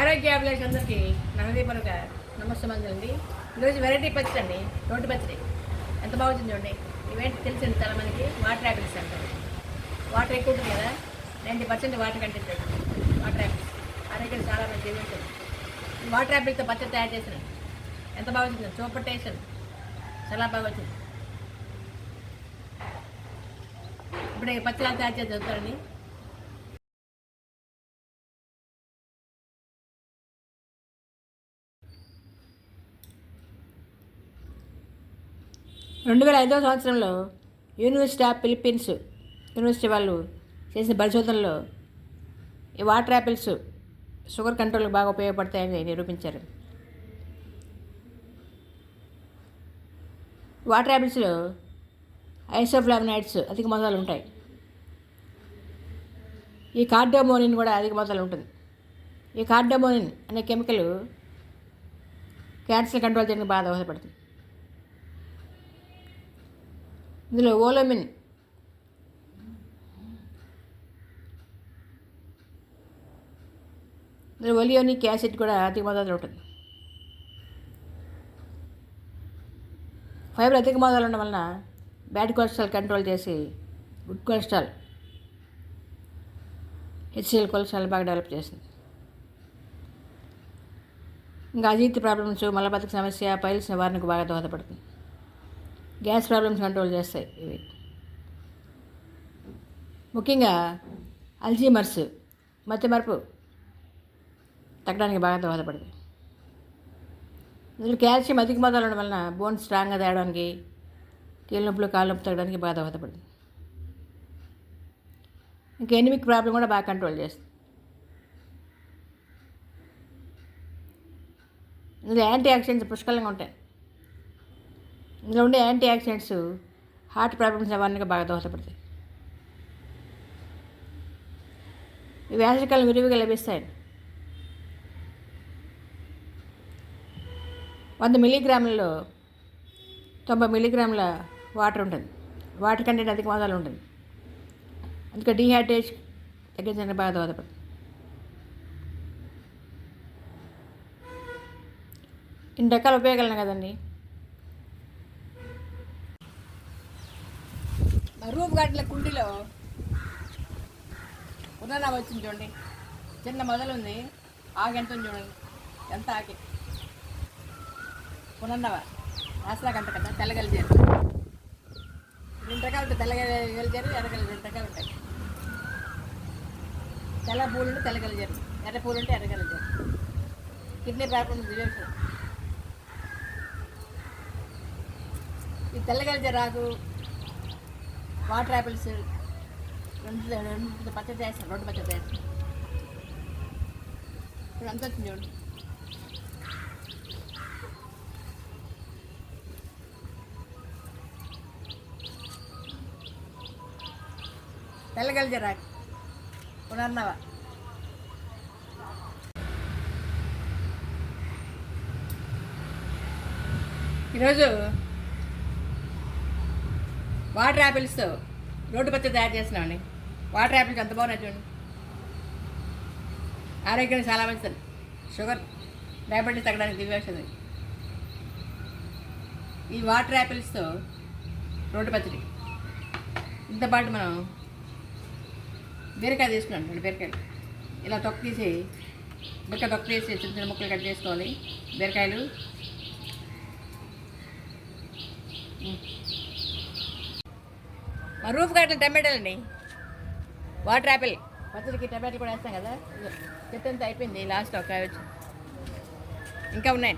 ఆరోగ్య అభిలాషులందరికీ నవదీపనక నమస్కారం అండి. ఈరోజు వెరైటీ పచ్చడి అండి, రోడ్డు పచ్చడి ఎంత బాగుంటుంది చూడండి. ఇవేంటి తెలిసింది చాలా మందికి వాటర్ యాపిల్స్ అంటారు. వాటర్ ఎక్కువ ఉంటుంది కదా, 90% వాటర్ కంటెంట్ వాటర్ యాపిల్స్ ఆరోగ్యం చాలా మంచి ఉంటుంది. వాటర్ యాపిల్తో పచ్చడి తయారు చేసిన ఎంత బాగుంటుంది, సూపర్ టేస్ట్, చాలా బాగా వచ్చింది. ఇప్పుడు ఈ పచ్చడి తయారు చేసి చెప్తారండి. 2005వ సంవత్సరంలో యూనివర్సిటీ ఆఫ్ ఫిలిప్పీన్స్ యూనివర్సిటీ వాళ్ళు చేసిన పరిశోధనలో ఈ వాటర్ యాపిల్స్ షుగర్ కంట్రోల్కి బాగా ఉపయోగపడతాయని నిరూపించారు. వాటర్ యాపిల్స్లో ఐసోఫ్లావనాయిడ్స్ అధిక మొత్తాలు ఉంటాయి. ఈ కార్డోమోనిన్ కూడా అధిక మొత్తాలు ఉంటుంది. ఈ కార్డోమోనిన్ అనే కెమికల్ క్యాన్సర్ కంట్రోల్ చేయడానికి బాగా దోహదపడుతుంది. ఇందులో ఓలోమిన్ ఇందులో ఒలియోనిక్ యాసిడ్ కూడా అధిక మోతాదులో ఉంటుంది. ఫైబర్ అధిక మోతాదులో ఉండడం వలన బ్యాడ్ కొలెస్ట్రాల్ కంట్రోల్ చేసి గుడ్ కొలెస్ట్రాల్ హెచ్సిఎల్ కొలెస్ట్రాల్ బాగా డెవలప్ చేస్తుంది. ఇంకా అజీర్తి ప్రాబ్లమ్స్, మలబద్ధక సమస్య, పైల్స్ నివారణకు బాగా దోహదపడుతుంది. గ్యాస్ ప్రాబ్లమ్స్ కంట్రోల్ చేస్తాయి ఇవి. ముఖ్యంగా అల్జీమర్స్ మతిమరుపు తగ్గడానికి బాగా దోహదపడుతుంది. ఇందులో కాల్షియం అధిక మోతాదులో ఉండడం వలన బోన్స్ స్ట్రాంగ్గా తేయడానికి, కీళ్ళ నొప్పులు, కాళ్ళ నొప్పి తగ్గడానికి బాగా దోహదపడుతుంది. ఇంకా ఎనిమిక్ ప్రాబ్లం కూడా బాగా కంట్రోల్ చేస్తుంది. ఇందులో యాంటీ ఆక్సిడెంట్స్ పుష్కలంగా ఉంటాయి. ఇందులో ఉండే యాంటీ ఆక్సిడెంట్స్ హార్ట్ ప్రాబ్లమ్స్ నివారణకు బాగా దోహదపడతాయి. ఇవి వేసవికాలం విరివిగా లభిస్తాయి. 100 మిల్లీగ్రాములలో 90 మిల్లీగ్రాముల వాటర్ ఉంటుంది. వాటర్ కంటెంట్ అధిక మోతాదులో ఉంటుంది. అందుకే డీహైడ్రేషన్ తగ్గించడానికి బాగా దోహదపడుతుంది. ఇన్ని రకాల ఉపయోగాలు కదండి. రూఫ్ గార్డెన్ల కుండీలో పునర్నవ వచ్చింది చూడండి. చిన్న మొదలు ఉంది, ఆకు ఎంత ఉంది చూడండి, ఎంత ఆకి పునర్నవ రాసలా కంట కదా. తెల్లగలిజేరు 2 రకాలు ఉంటాయి. తెల్లగలిజేరు, ఎర్రగలిజేరు 2 రకాలు ఉంటాయి. తెల్ల పూలు ఉంటే తెల్లగలిజేరు, ఎర్ర పూలు ఉంటే ఎర్రగలిజేరు. Kidney problem reserve. ఈ తెల్లగలిజేరు రాకు వాటర్ యాపిల్స్ రెండు పచ్చడి చేస్తాను. రోడ్డు పచ్చడి చేస్తాను. ఇప్పుడు అంత వచ్చింది చూడండి. తెల్లగలిజరాకు పునర్నవ. ఈరోజు వాటర్ యాపిల్స్తో రోడ్డు పచ్చడి తయారు చేస్తున్నామండి. వాటర్ యాపిల్స్ ఎంత బాగున్నాయి చూడండి. ఆరోగ్యానికి చాలా మంచిది. షుగర్, డయాబెటీస్ తగ్గడానికి దివ్యౌషధం. ఈ వాటర్ యాపిల్స్తో రోడ్డు పచ్చడి. ఇంతపాటు మనం బీరకాయ తీసుకున్నాం. 2 బీరకాయలు ఇలా తొక్క తీసి, బీరకాయ తొక్క తీసి చిన్న చిన్న ముక్కలు కట్ చేసుకోవాలి. బీరకాయలు, రూఫ్ గార్డెన్ టమాటాలు అండి. వాటర్ యాపిల్ పచ్చడికి టమాటాలు కూడా వేస్తాం కదా. చెత్త అంతా అయిపోయింది, లాస్ట్ ఒక కాయ వచ్చి ఇంకా ఉన్నాయి.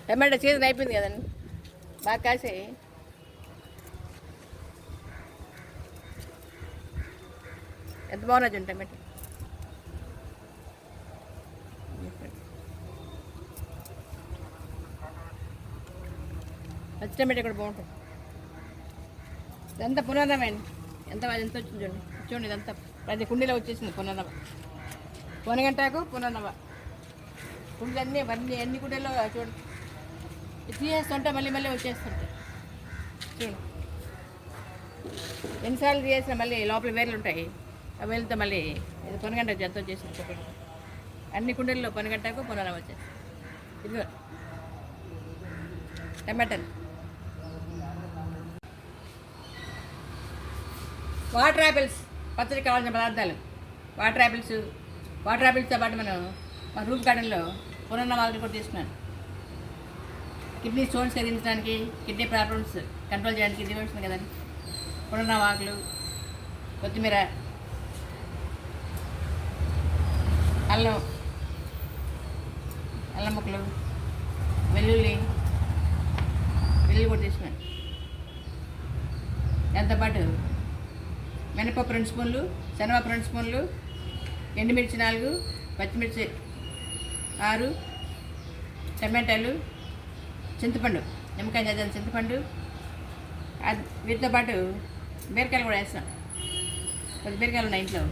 టమాటా సీజన్ అయిపోయింది కదండి, బాగా కాసి ఎంత బాగున్నా చూడండి టమాటా. పచ్చి టమాటా కూడా బాగుంటుంది. ఇదంతా పునర్నవ అండి. ఎంత వచ్చింది చూడండి. చూడండి ఇదంతా ప్రతి కుండీలో వచ్చేసింది పునర్నవ. పొనగంటాకు పునర్నవ కుండీలు అన్నీ ఎన్ని కుండీలో చూడండి. ఇది తీసేస్తుంటే మళ్ళీ మళ్ళీ వచ్చేస్తుంటాయి. చూడు ఎన్నిసార్లు తీసేసినా మళ్ళీ లోపల వేర్లు ఉంటాయి. అవి వెళ్తే మళ్ళీ ఇది పొనగంట జంతో చేసింది చెప్పండి. అన్ని కుండల్లో పొనగంటకు పొనరం వచ్చేసి. ఇదిగో టమాటాలు, వాటర్ యాపిల్స్, పచ్చడికి కావాల్సిన పదార్థాలు. వాటర్ యాపిల్స్తో పాటు మనం మా రూప్ గార్డెన్లో పునర్న వాటిని కూడా తీసుకున్నాను. కిడ్నీ స్టోన్స్ కరిగించడానికి, కిడ్నీ ప్రాబ్లమ్స్ కంట్రోల్ చేయడానికి ఇది ఉంటుంది కదండి. పునర్న ఆకులు, కొత్తిమీర, అల్లం ముక్కలు, వెల్లుల్లి కూడా తీసుకున్నాను. దాంతోపాటు మినపప్పు 2 స్పూన్లు, శనగపప్పు 2 స్పూన్లు, ఎండుమిర్చి 4, పచ్చిమిర్చి 6, టమాటాలు, చింతపండు, నిమ్మకాయ చదివిన చింతపండు, వీటితో పాటు బీరకాయలు కూడా వేస్తున్నాం. కొద్ది బీరకాయలు ఉన్నాయి ఇంట్లో,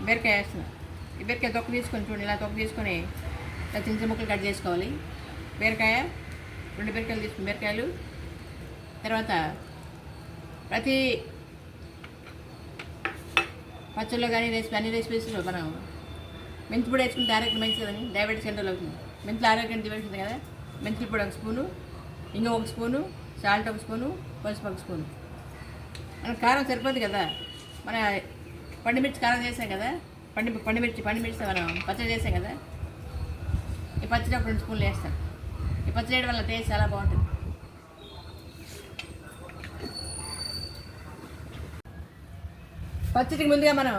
బీరకాయ వేస్తున్నాం. ఈ బీరకాయ తొక్క తీసుకొని చూడండి, ఇలా తొక్క తీసుకొని ఇలా చిన్న చిన్న ముక్కలు కట్ చేసుకోవాలి. బీరకాయ 2 బీరకాయలు తీసుకుని బీరకాయలు. తర్వాత ప్రతి పచ్చళ్ళు కానీ అన్ని రెసిపీస్లో మనం మెంతి పొడి వేసుకుంటే ఆరోగ్యం మంచిది కదండి, డయాబెటీస్ కంట్రోల్ అవుతుంది. మెంతులు ఆరోగ్యం దీవెడుతుంది కదా. మెంతుల పొడి 1 స్పూను, ఇంగ 1 స్పూను, సాల్ట్ 1 స్పూను, పసుపు 1 స్పూను. మనకు కారం సరిపోదు కదా, మన పండుమిర్చి కారం చేసాం కదా, పండుమిర్చి మనం పచ్చడి చేసాం కదా. ఈ పచ్చడి ఒక 2 స్పూన్లు వేస్తాం. ఈ పచ్చడి వేయడం వల్ల టేస్ట్ చాలా బాగుంటుంది. పచ్చడికి ముందుగా మనం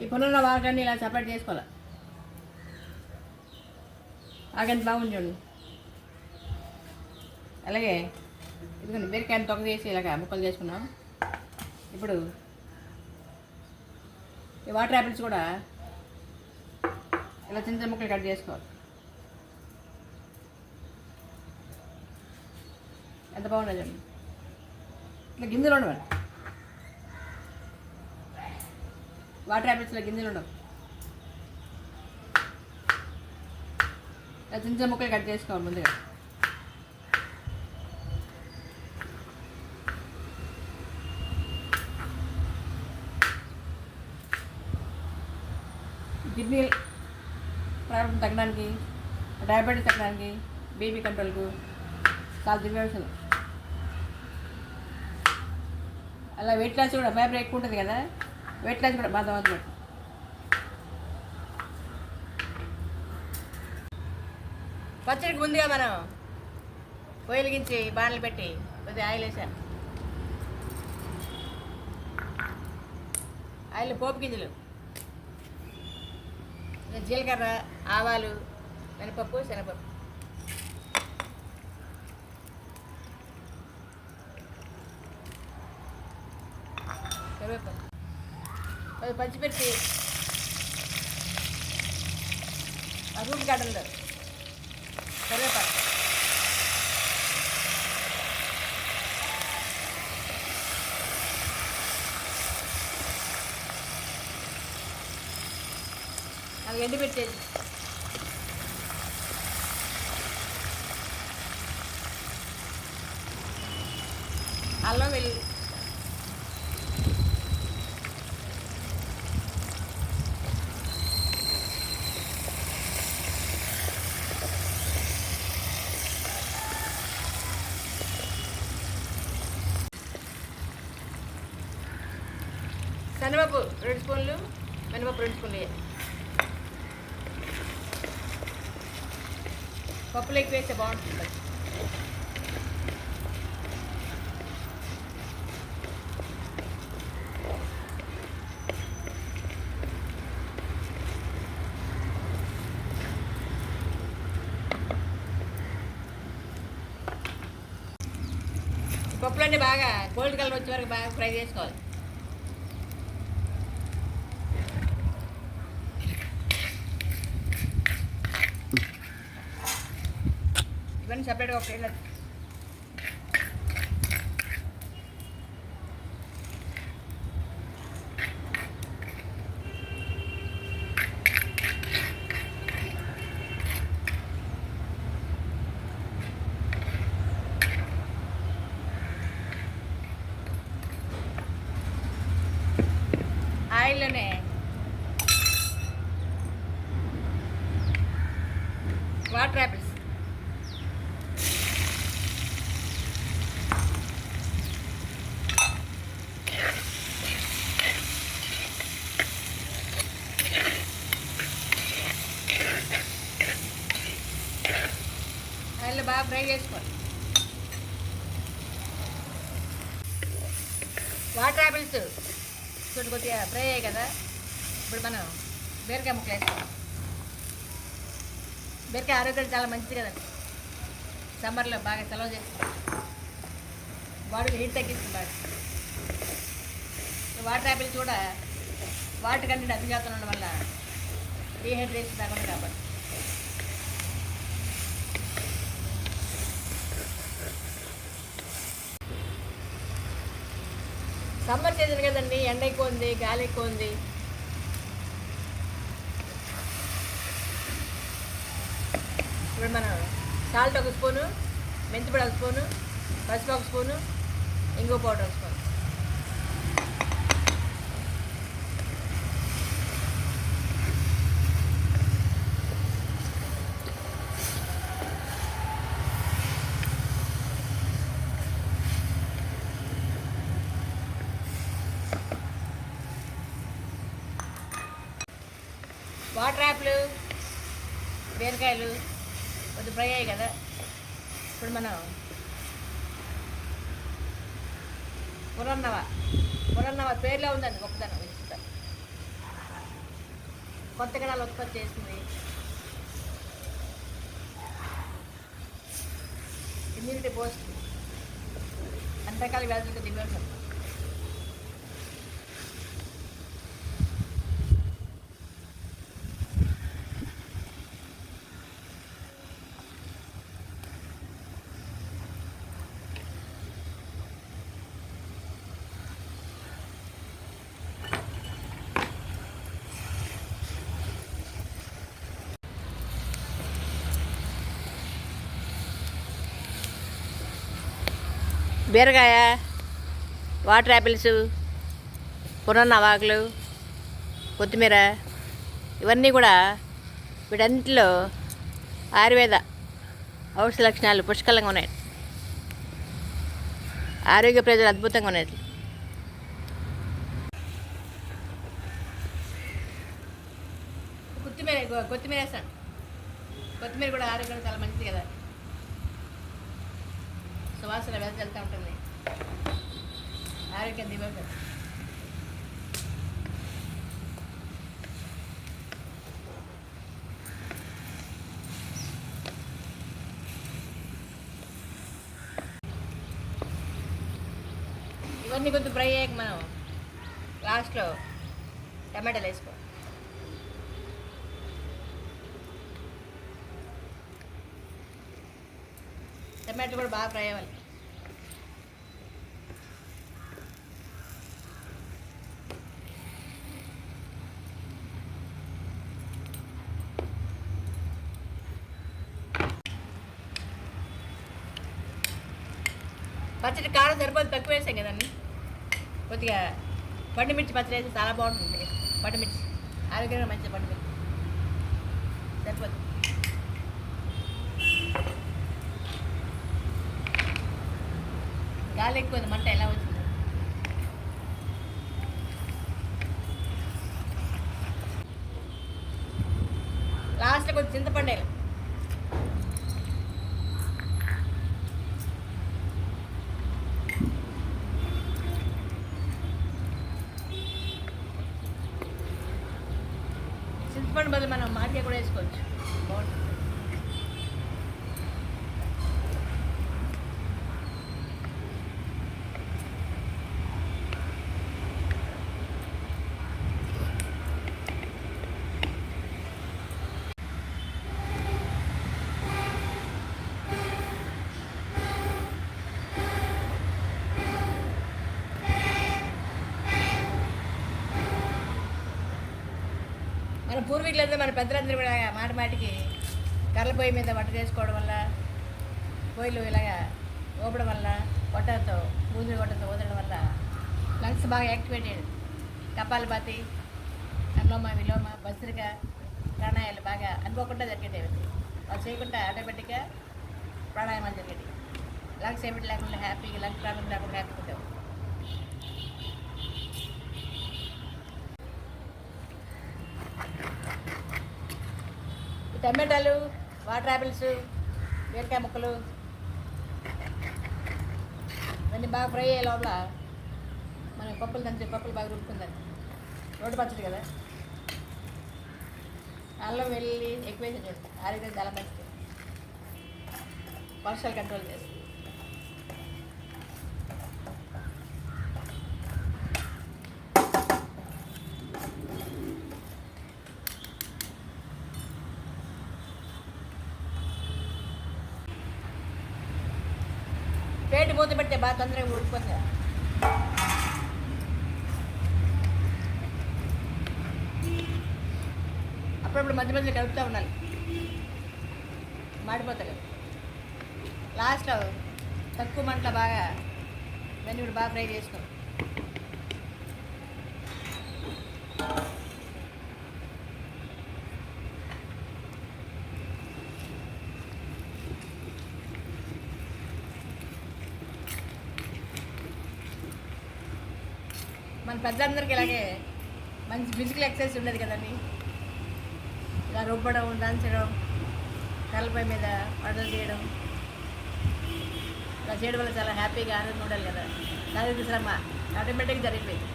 ఈ పునర్న వాగాన్ని ఇలా సపరేట్ చేసుకోవాలి. ఆగంత బాగుంది చూడండి. అలాగే ఇదిగోండి బీరకాయని తొక్క చేసి ఇలాగ ముక్కలు చేసుకున్నాం. ఇప్పుడు ఈ వాటర్ యాపిల్స్ కూడా ఇలా చిన్న చిన్న ముక్కలు కట్ చేసుకోవాలి. ఎంత బాగుంటుంది చూడండి. ఇట్లా గింజలు ఉండవాలి. వాటర్ యాపిల్స్లో గింజలు ఉండవు. ఇలా చిన్న చిన్న ముక్కలు కట్ చేసుకోవాలి ముందుగా. కిడ్నీ ప్రాబ్లం తగ్గడానికి, డయాబెటీస్ తగ్గడానికి, బీపీ కంట్రోల్కు చాలా దివ్యాంశాలు. అలా వెయిట్ లాస్ కూడా ఫైబర్ ఎక్కువ ఉంటుంది కదా, వెయిట్ లాస్ కూడా బాగా అవుతుంది. పచ్చడికి ముందుగా మనం పొయ్యిలిగించి బాణలు పెట్టి కొద్దిగా ఆయిల్ వేసాను. ఆయిల్ పోపు గింజలు, జీలకర్ర, ఆవాలు, మినపప్పు, శనగపప్పు, కరివేపాకు, పచ్చిమిర్చి, రూట్ గార్డెన్లో కరివేపాకు, అవి ఎండిపెట్టేది, అల్లం వెల్లుల్లి, శనగపప్పు 2 స్పూన్లు, మినపప్పు 2 స్పూన్లు వేయాలి. పప్పులు ఎక్కువ వేస్తే బాగుంటుంది. పప్పులన్నీ బాగా గోల్డ్ కలర్ వచ్చే వరకు బాగా ఫ్రై చేసుకోవాలి. ఇవన్నీ సపరేట్గా ఒక ప్లేట్. ఆయిల్లోనే వాటర్ యాపిల్స్, ఆయిల్లో బాగా ఫ్రై చేసుకోవాలి. వాటర్ యాపిల్స్ చూడు కొద్దిగా ఫ్రై అయ్యాయి కదా. ఇప్పుడు మనం బీరకాయ ముక్కలు వేస్తాం. బీరకాయ ఆరోగ్యానికి చాలా మంచిది కదండి. సమ్మర్లో బాగా సెలవు చేస్తుంది, బాడీకి హీట్ తగ్గిస్తుంది బాగా. వాటర్ యాపిల్స్ కూడా వాటర్ కంటెంట్ అధిక శాతం ఉండడం వల్ల డీహైడ్రేషన్ రాకుండా కాబట్టి. సమ్మర్ సీజన్ కదండి, ఎండ ఎక్కువ ఉంది, గాలి ఎక్కువ ఉంది. ఇప్పుడు మనం సాల్ట్ ఒక స్పూను, మెంతిపొడి ఒక స్పూను, పసుపు ఒక స్పూను, ఇంగువ పౌడర్ ఒక స్పూను. వాటర్ యాపిల్, బీరకాయలు కొద్దిగా ఫ్రై అయ్యాయి కదా. ఇప్పుడు మనం పురన్నవ పేర్లో ఉందండి గొప్పదనం. ఇస్తాను కొత్త గడాలు ఉత్పత్తి చేస్తుంది, ఇమ్యూనిటీ బూస్ట్, అన్ని రకాల వ్యాధులకు దిగుతుంది. బీరకాయ, వాటర్ యాపిల్స్, పురన్నవాకులు, కొత్తిమీర, ఇవన్నీ కూడా వీటన్నిటిలో ఆయుర్వేద ఔషధ లక్షణాలు పుష్కలంగా ఉన్నాయి. ఆరోగ్య ప్రజలు అద్భుతంగా ఉన్నాయి. కొత్తిమీర వేస్తాను. కొత్తిమీర కూడా ఆరోగ్యానికి చాలా మంచిది కదా. సువాసన వెళ్తూ ఉంటుంది, ఆరోగ్యం దిగుతుంది. ఇవన్నీ కొద్దిగా ఫ్రై అయ్యాక మనం లాస్ట్లో టమాటాలు వేసుకో. టమాటో కూడా బాగా ఫ్రై అవ్వాలి. పచ్చడి కారం సరిపోతే తక్కువ వేసాం కదండి. కొద్దిగా పండుమిర్చి పచ్చడి వేస్తే చాలా బాగుంటుంది. పండుమిర్చి ఆరోగ్యంగా మంచిది. పండుమిర్చి సరిపోతుంది. గాలి ఎక్కువ మంట ఎలా వచ్చింది. లాస్ట్లో కొంచెం చింతపండు వేయాలి. చింతపండు బదులు మనం మామిడికాయ కూడా వేసుకోవచ్చు, బాగుంటుంది. మన పూర్వీకులంతా మన పెద్దలందరూ కూడా మాటికి కర్రల పొయ్యి మీద వంట చేసుకోవడం వల్ల, పొయ్యిలు ఇలాగా ఊపడం వల్ల, బూజులు గొట్టంతో వదలడం వల్ల లంగ్స్ బాగా యాక్టివేట్ అయ్యాడు. కపాలపాతి, అనులోమ విలోమ భస్త్రిక ప్రాణాయాలు బాగా అనుకోకుండా జరిగేవి. వాళ్ళు చేయకుండా ఆటోమేటిక్గా ప్రాణాయామాలు జరిగేవి. లంగ్స్ ఏమిటి లేకుండా హ్యాపీగా లంగ్స్ ప్రాబ్లం లేకుండా హ్యాపీగా ఉండేవి. టమాటాలు, వాటర్ యాపిల్స్, బీరకాయ ముక్కలు ఇవన్నీ బాగా ఫ్రై అయ్యే లోపల మనం పప్పులు బాగా రుబ్బుకుందండి. రోడ్డు పచ్చడి కదా, అల్లం వెల్లుల్లి ఎక్కువ వేసి చేస్తాం. ఆరోగ్యం చాలా మంచిది, వర్షాలు కంట్రోల్ చేస్తుంది. పేటు మూత పెడితే బాగా తొందరగా ఉడికిపోతుంది. అప్పుడప్పుడు మధ్య మధ్యలో కలుపుతూ ఉండాలి, మాడిపోతాయి. లాస్ట్లో తక్కువ మంటలో బాగా దాన్ని ఇప్పుడు బాగా ఫ్రై చేసుకో. మన పెద్దలందరికీ ఇలాగే మంచి ఫిజికల్ ఎక్సర్సైజ్ ఉండేది కదండి. ఇలా రుబ్బడం, దంచడం, కళ్ళపై మీద వడలు చేయడం, ఇలా చేయడం వల్ల చాలా హ్యాపీగా ఆనందంగా ఉండాలి కదా. దానికి శ్రమ ఆటోమేటిక్గా జరిగిపోయింది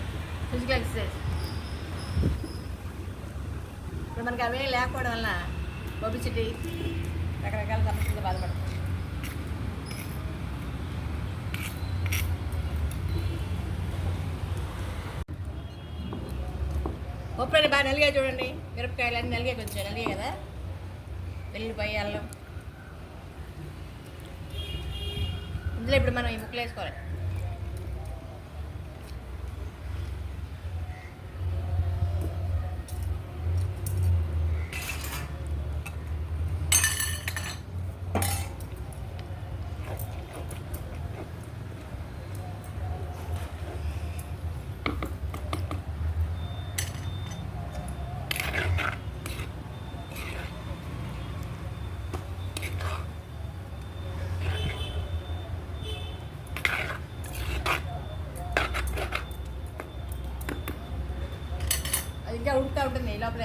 ఫిజికల్ ఎక్సర్సైజ్. ఇప్పుడు మనకి అవేం లేకపోవడం వల్ల ఒబిసిటీ రకరకాల సమస్యలు బాధపడతాం. ఉప్పుని బాగా నలిగా చూడండి. మిరపకాయలు అన్నీ నలిగే కొంచెం నలిగే కదా. వెల్లుల్లిపాయ, అల్లం, ఇందులో ఇప్పుడు మనం ఈ ముక్కలు వేసుకోవాలి. ఇంకా ఉడుకుతూ ఉంటుంది. లోపల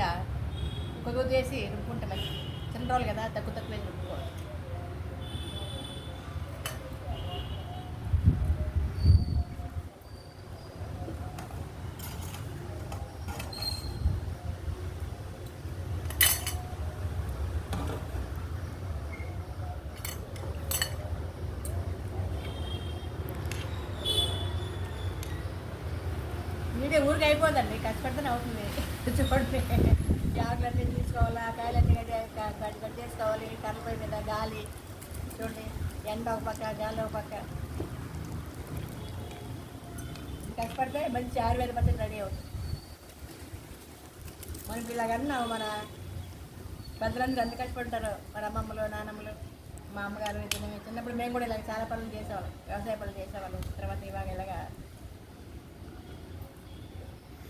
కొద్దిగా చేసి రుబ్బుకుంటే మంచి చిన్న రోజులు కదా, తక్కువ వేసి రుబ్బుకోవాలి. మీదే ఊరికి అయిపోదండి, కష్టపడితేనే అవుతుంది. చూడండి, ఆకులన్నీ తీసుకోవాలా, కాయలన్నీ కట్ చేసుకోవాలి. కర్రపై మీద గాలి చూడండి, ఎండ ఒక పక్క, గాలి ఒక పక్క. కష్టపడితే మంచి ఆయుర్వేద పద్ధతి రెడీ అవుతుంది. మనకి ఇలాగన్నావు మన పెద్దలందరూ ఎంత కష్టపడతారో, మన అమ్మమ్మలు, నాన్నమ్మలు, మా అమ్మగారు. చిన్నప్పుడు మేము కూడా ఇలాగ చాలా పనులు చేసేవాళ్ళం, వ్యవసాయ పనులు చేసేవాళ్ళం. తర్వాత ఇవాళ ఇలాగా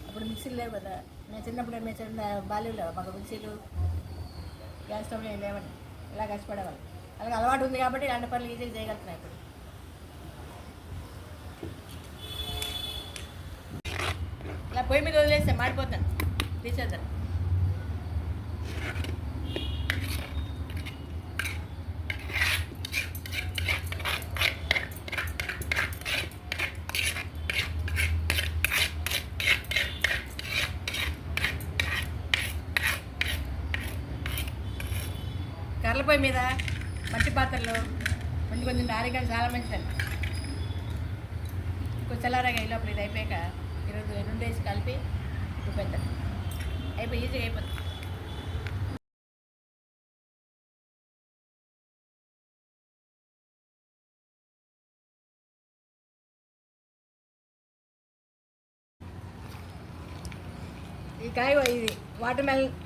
అప్పుడు మిక్సీలు లేవు కదా. నేను చిన్నప్పుడు మేము చిన్న బాల్యంలో మాకు మిక్సీలు, గ్యాస్ స్టవ్లు ఏం లేవండి. ఇలా కష్టపడేవాళ్ళు. అలాగే అలవాటు ఉంది కాబట్టి ఇలాంటి పనులు ఈజీగా చేయగలుగుతున్నాయి. ఇప్పుడు ఇలా పొయ్యి మీద వదిలేస్తే మాడిపోతాను, తీసేద్దాను. కర్రలపొయ్యి మీద మట్టి పాత్రలో కొంచెం ఆరోగ్యాలు చాలా మంచిదండి. కొంచెం చల్లారాగా ఈ లోపల ఇది అయిపోయాక ఈరోజు 2 వేసి కలిపి చూపెద్దాం. అయిపోయి ఈజీగా అయిపోతుంది. ఈ కాయ ఇది వాటర్ మెలన్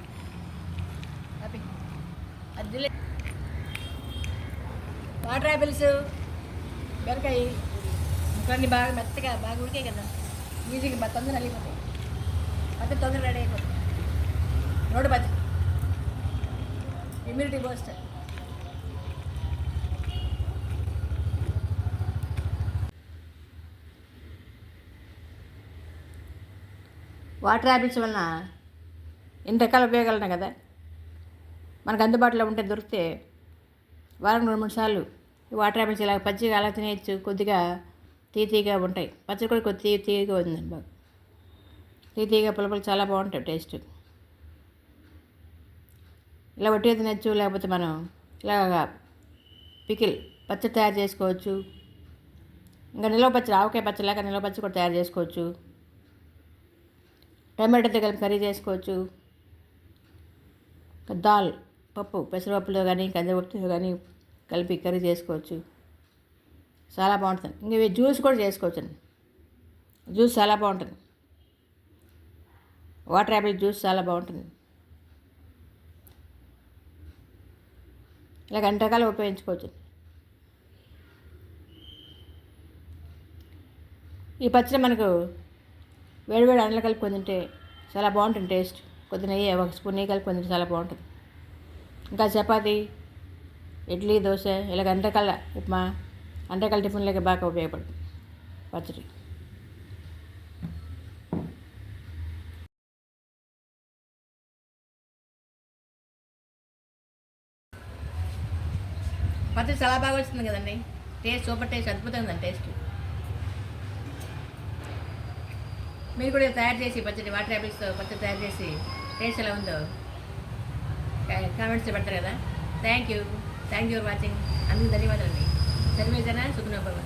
అద్దులే, వాటర్ యాపిల్స్, బీరకాయ ముక్కలన్నీ బాగా మెత్తగా బాగా ఉడికాయి కదా, ఈజీగా తొందరగా నలిగిపోతాయి. తొందరగా రెడీ అయిపోతాయి. రోడ్డు పచ్చడి ఇమ్యూనిటీ బూస్టర్. వాటర్ యాపిల్స్ వలన ఎన్ని రకాల ఉపయోగాలు ఉన్నాయి కదా. మనకు అందుబాటులో ఉంటే దొరికితే వారం 2-3 సార్లు ఈ వాటర్ యాపిల్స్ ఇలా పచ్చిగా అలా తినేయచ్చు. కొద్దిగా తీయగా ఉంటాయి. పచ్చడి కూడా కొద్ది తీయగా ఉందండి, బాగా తీయగా పులుపులు చాలా బాగుంటాయి టేస్ట్. ఇలా వట్టిగా తినచ్చు, లేకపోతే మనం ఇలాగా పికిల్ పచ్చడి తయారు చేసుకోవచ్చు. ఇంకా నిలవ పచ్చడి, ఆవకాయ పచ్చడి లాగా నిలవ పచ్చడి కూడా తయారు చేసుకోవచ్చు. టమాటోతో కలిపి కర్రీ చేసుకోవచ్చు. దాల్ పప్పు పెసరపప్పులో కానీ కందిపప్పుతో కానీ కలిపి కర్రీ చేసుకోవచ్చు. చాలా బాగుంటుంది. ఇంక ఇవి జ్యూస్ కూడా చేసుకోవచ్చు అండి. జ్యూస్ చాలా బాగుంటుంది. వాటర్ యాపిల్ జ్యూస్ చాలా బాగుంటుంది. ఇలా అన్ని రకాలు ఉపయోగించుకోవచ్చు. ఈ పచ్చడి మనకు వేడివేడి అన్నం కలిపి తింటే చాలా బాగుంటుంది టేస్ట్. కొద్ది నెయ్యి, 1 స్పూన్ నెయ్యి కలిపి తింటే చాలా బాగుంటుంది. ఇంకా చపాతీ, ఇడ్లీ, దోశ ఇలాగ అన్ని రకాల ఉప్మా, అన్ని రకాల టిఫిన్లకి బాగా ఉపయోగపడుతుంది పచ్చడి. పచ్చడి చాలా బాగా వస్తుంది కదండి. టేస్ట్ సూపర్ టేస్ట్, అద్భుతంగా ఉందండి టేస్ట్. మీరు కూడా తయారు చేసి పచ్చడి, వాటర్ యాపిల్స్తో పచ్చడి తయారు చేసి టేస్ట్ ఎలా ఉందో కామెంట్స్లో పెడతారు కదా. Thank you for watching. అందుకు ధన్యవాదాలండి. సర్వేజన సుఖనోభవ.